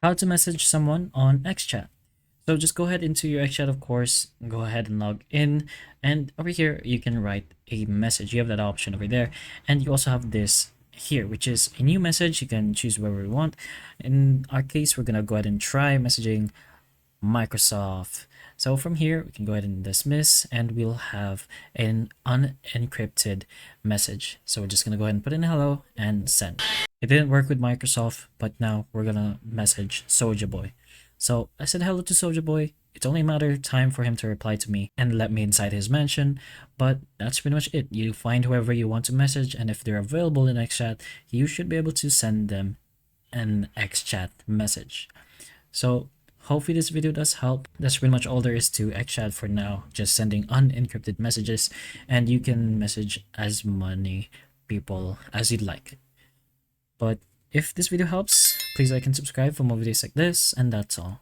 How to message someone on XChat. So just go ahead into your XChat, of course, go ahead and log in. And over here, you can write a message. You have that option over there. And you also have this here, which is a new message. You can choose wherever you want. In our case, we're going to go ahead and try messaging Microsoft. So from here, we can go ahead and dismiss and we'll have an unencrypted message. So we're just going to go ahead and put in hello and send. It didn't work with Microsoft, but now we're going to message Soulja Boy. So I said hello to Soulja Boy. It's only a matter of time for him to reply to me and let me inside his mansion. But that's pretty much it. You find whoever you want to message, and if they're available in XChat, you should be able to send them an XChat message. So hopefully this video does help. That's pretty much all there is to XChat for now. Just sending unencrypted messages, and you can message as many people as you'd like. But if this video helps, please like and subscribe for more videos like this, and that's all.